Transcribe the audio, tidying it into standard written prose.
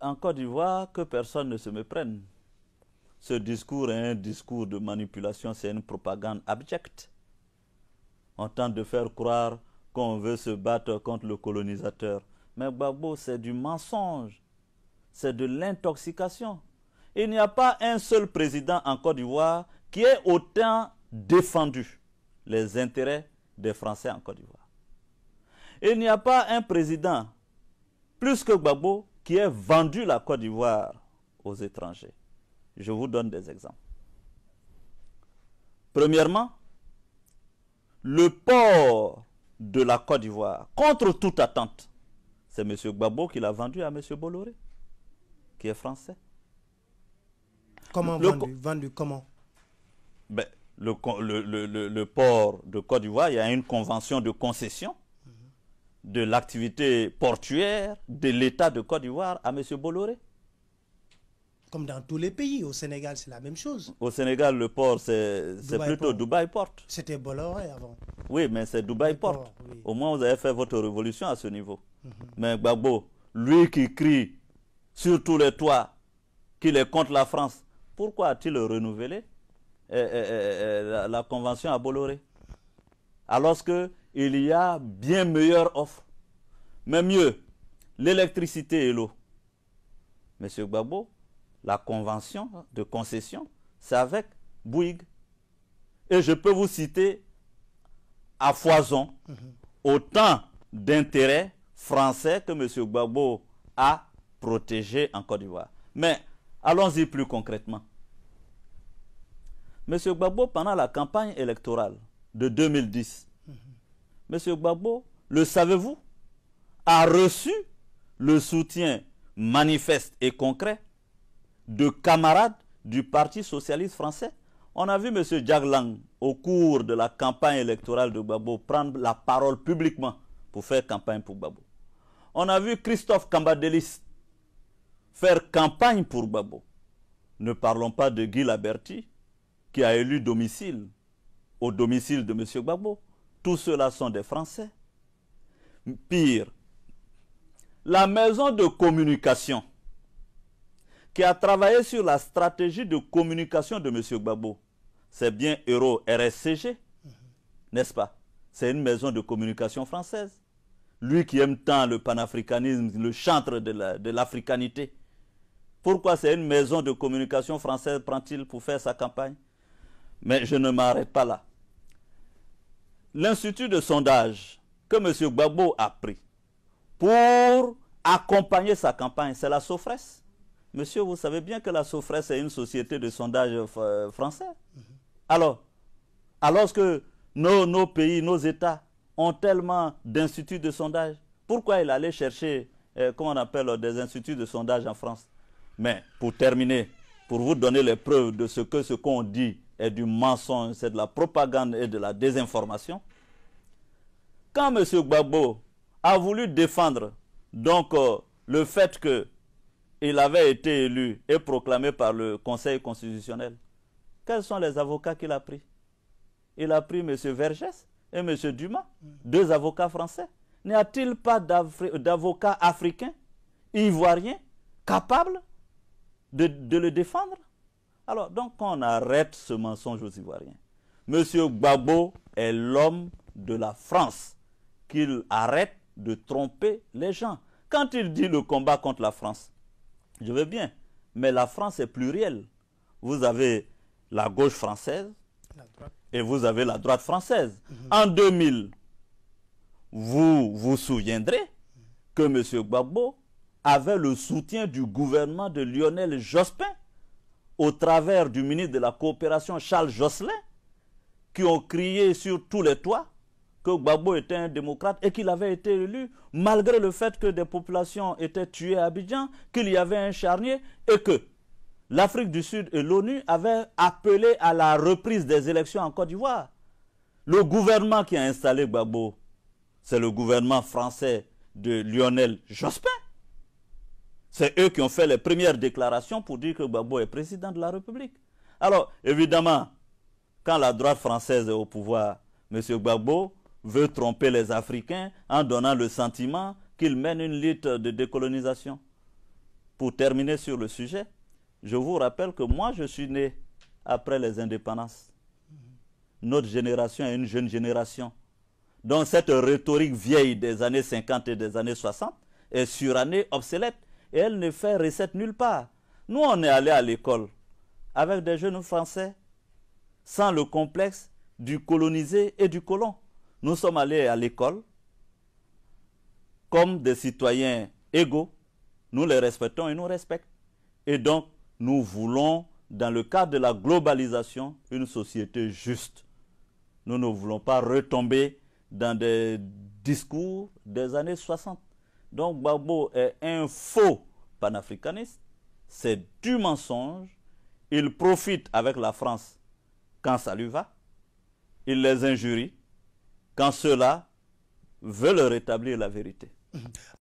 en Côte d'Ivoire, que personne ne se méprenne. Ce discours est un discours de manipulation, c'est une propagande abjecte. On tente de faire croire qu'on veut se battre contre le colonisateur. Mais Gbagbo, c'est du mensonge, c'est de l'intoxication. Il n'y a pas un seul président en Côte d'Ivoire qui ait autant défendu les intérêts des Français en Côte d'Ivoire. Il n'y a pas un président, plus que Gbagbo, qui ait vendu la Côte d'Ivoire aux étrangers. Je vous donne des exemples. Premièrement, le port de la Côte d'Ivoire, contre toute attente, c'est M. Gbagbo qui l'a vendu à M. Bolloré, qui est français. Comment vendu? Vendu comment? Ben, le port de Côte d'Ivoire, il y a une convention de concession de l'activité portuaire de l'État de Côte d'Ivoire à M. Bolloré. Comme dans tous les pays, au Sénégal, c'est la même chose. Au Sénégal, le port, c'est plutôt Dubaï Port. C'était Bolloré avant. Oui, mais c'est Dubaï Port. Oui. Au moins, vous avez fait votre révolution à ce niveau. Mais Gbagbo, lui qui crie sur tous les toits qu'il est contre la France, pourquoi a-t-il renouvelé la convention à Bolloré? Alors qu'il y a bien meilleure offre. Mais mieux, l'électricité et l'eau. Monsieur Gbagbo, la convention de concession, c'est avec Bouygues. Et je peux vous citer à foison autant d'intérêts français que M. Gbagbo a protégés en Côte d'Ivoire. Mais allons-y plus concrètement. M. Gbagbo, pendant la campagne électorale de 2010, M. Gbagbo, le savez-vous, a reçu le soutien manifeste et concret de camarades du Parti socialiste français. On a vu M. Diaglang, au cours de la campagne électorale de Gbagbo, prendre la parole publiquement pour faire campagne pour Gbagbo. On a vu Christophe Cambadelis faire campagne pour Gbagbo. Ne parlons pas de Guy Laberty, qui a élu domicile au domicile de M. Gbagbo. Tous ceux-là sont des Français. Pire, la maison de communication qui a travaillé sur la stratégie de communication de M. Gbagbo, c'est bien Euro RSCG, n'est-ce pas? C'est une maison de communication française. Lui qui aime tant le panafricanisme, le chantre de l'africanité. Pourquoi c'est une maison de communication française prend-il pour faire sa campagne? Mais je ne m'arrête pas là. L'institut de sondage que M. Gbagbo a pris pour accompagner sa campagne, c'est la Sofres. Monsieur, vous savez bien que la Sofres est une société de sondage français. Alors que nos pays, nos États ont tellement d'instituts de sondage, pourquoi il allait chercher, comment on appelle, des instituts de sondage en France? Mais pour terminer, pour vous donner les preuves de ce qu'on dit est du mensonge, c'est de la propagande et de la désinformation. Quand M. Gbagbo a voulu défendre donc le fait qu'il avait été élu et proclamé par le Conseil constitutionnel, quels sont les avocats qu'il a pris? Il a pris M. Vergès et M. Dumas, deux avocats français. N'y a-t-il pas d'avocats africains, ivoiriens, capables de le défendre? Alors, donc, on arrête ce mensonge aux Ivoiriens. M. Gbagbo est l'homme de la France. Qu'il arrête de tromper les gens. Quand il dit le combat contre la France, je veux bien, mais la France est plurielle. Vous avez la gauche française et vous avez la droite française. En 2000, vous vous souviendrez que M. Gbagbo avait le soutien du gouvernement de Lionel Jospin au travers du ministre de la Coopération Charles Jocelyn, qui ont crié sur tous les toits que Gbagbo était un démocrate et qu'il avait été élu malgré le fait que des populations étaient tuées à Abidjan, qu'il y avait un charnier et que l'Afrique du Sud et l'ONU avaient appelé à la reprise des élections en Côte d'Ivoire. Le gouvernement qui a installé Gbagbo, c'est le gouvernement français de Lionel Jospin. C'est eux qui ont fait les premières déclarations pour dire que Gbagbo est président de la République. Alors, évidemment, quand la droite française est au pouvoir, M. Gbagbo veut tromper les Africains en donnant le sentiment qu'il mène une lutte de décolonisation. pour terminer sur le sujet, je vous rappelle que moi, je suis né après les indépendances. Notre génération est une jeune génération. Donc cette rhétorique vieille des années 50 et des années 60 est surannée, obsolète, et elle ne fait recette nulle part. Nous, on est allés à l'école avec des jeunes Français sans le complexe du colonisé et du colon. Nous sommes allés à l'école comme des citoyens égaux. Nous les respectons et nous respectent. Et donc, nous voulons, dans le cadre de la globalisation, une société juste. Nous ne voulons pas retomber dans des discours des années 60. Donc, Gbagbo est un faux panafricaniste. C'est du mensonge. Il profite avec la France quand ça lui va. Il les injurie quand ceux-là veulent rétablir la vérité.